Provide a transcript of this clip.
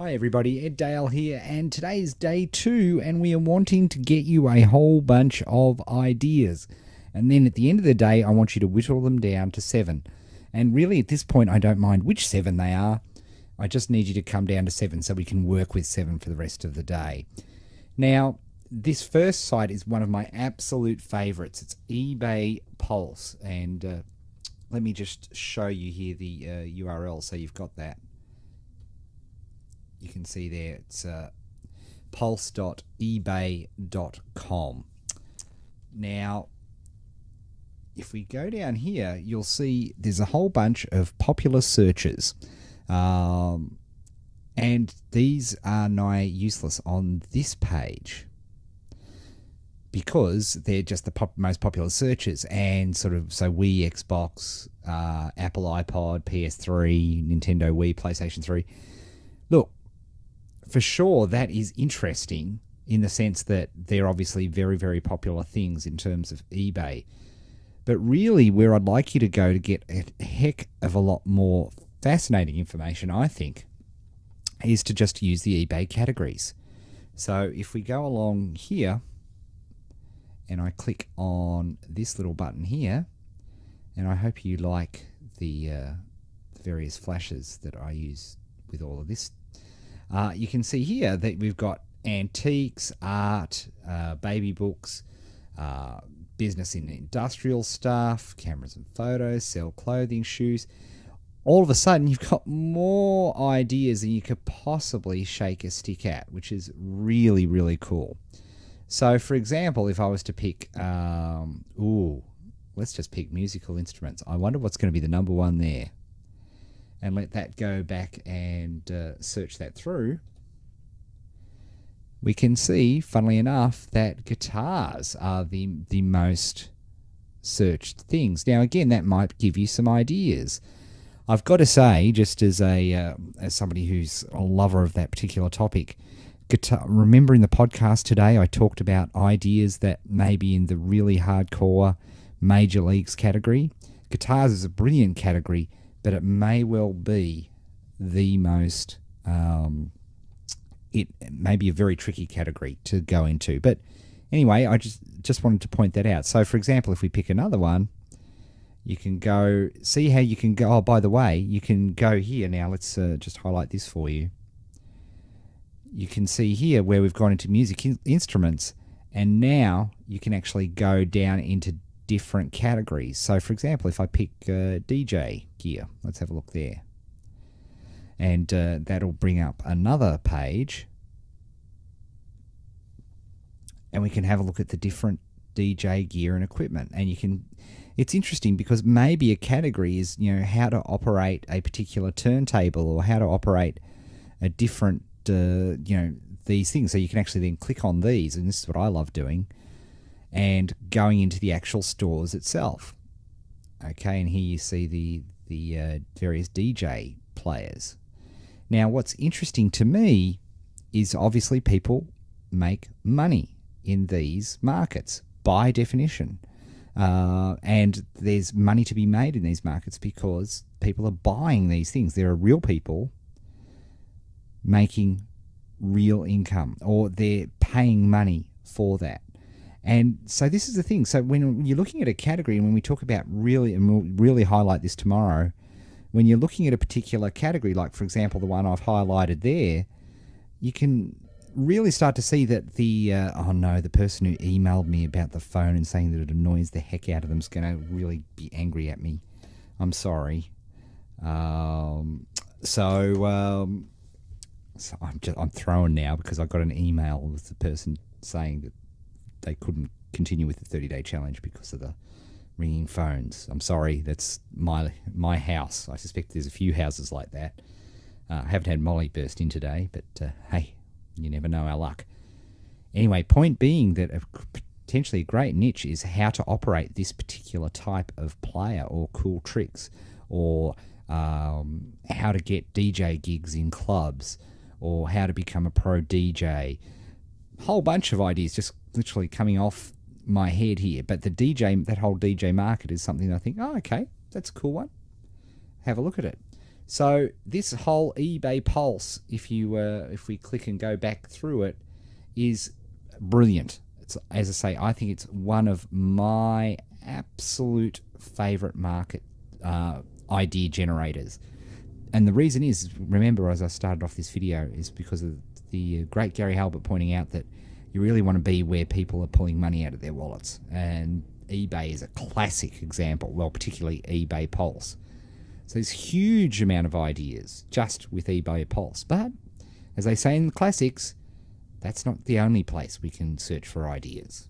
Hi everybody, Ed Dale here, and today is day 2, and we are wanting to get you a whole bunch of ideas. And then at the end of the day, I want you to whittle them down to 7. And really at this point, I don't mind which 7 they are. I just need you to come down to 7 so we can work with 7 for the rest of the day. Now, this first site is one of my absolute favorites. It's eBay Pulse, and let me just show you here the URL so you've got that. You can see there it's pulse.ebay.com. Now, if we go down here, you'll see there's a whole bunch of popular searches. And these are nigh useless on this page because they're just the most popular searches, and sort of so Wii, Xbox, Apple iPod, PS3, Nintendo Wii, PlayStation 3. Look, for sure, that is interesting in the sense that they're obviously very, very popular things in terms of eBay. But really, where I'd like you to go to get a heck of a lot more fascinating information, I think, is to just use the eBay categories. So if we go along here, and I click on this little button here, and I hope you like the various flashes that I use with all of this. You can see here that we've got antiques, art, baby books, business and industrial stuff, cameras and photos, sell clothing, shoes. All of a sudden, you've got more ideas than you could possibly shake a stick at, which is really, really cool. So, for example, if I was to pick, let's just pick musical instruments. I wonder what's going to be the number one there. And let that go back and search that through, we can see, funnily enough, that guitars are the most searched things. Now, again, that might give you some ideas. I've got to say, just as as somebody who's a lover of that particular topic, remember in the podcast today, I talked about ideas that may be in the really hardcore major leagues category. Guitars is a brilliant category, but it may well be the most, it may be a very tricky category to go into. But anyway, I just wanted to point that out. So, for example, if we pick another one, you can go, see how you can go, oh, by the way, you can go here. Now, let's just highlight this for you. You can see here where we've gone into music instruments, and now you can actually go down into different categories. So, for example, if I pick DJ gear, let's have a look there. And that'll bring up another page. And we can have a look at the different DJ gear and equipment. And you can, it's interesting because maybe a category is, you know, how to operate a particular turntable or how to operate a different, these things. So you can actually then click on these, and this is what I love doing, and going into the actual stores itself. Okay, and here you see the various DJ players. Now, what's interesting to me is obviously people make money in these markets by definition. And there's money to be made in these markets because people are buying these things. There are real people making real income, or they're paying money for that. And so this is the thing. So when you're looking at a category, and when we talk about really, and we'll really highlight this tomorrow, when you're looking at a particular category, like, for example, the one I've highlighted there, you can really start to see that the, the person who emailed me about the phone and saying that it annoys the heck out of them is going to really be angry at me. I'm sorry. So I'm thrown now because I got an email with the person saying that they couldn't continue with the 30-day challenge because of the ringing phones. I'm sorry, that's my house. I suspect there's a few houses like that. I haven't had Molly burst in today, but hey, you never know our luck. Anyway, point being that potentially a great niche is how to operate this particular type of player, or cool tricks, or how to get DJ gigs in clubs, or how to become a pro DJ. Whole bunch of ideas just literally coming off my head here. But the DJ, that whole DJ market is something that I think, oh, okay, that's a cool one. Have a look at it. So this whole eBay Pulse, if we click and go back through it, is brilliant. It's, as I say, I think it's one of my absolute favorite market idea generators. And the reason is, remember, as I started off this video, is because of the great Gary Halbert pointing out that you really want to be where people are pulling money out of their wallets. And eBay is a classic example, well, particularly eBay Pulse. So there's a huge amount of ideas just with eBay Pulse. But, as they say in the classics, that's not the only place we can search for ideas.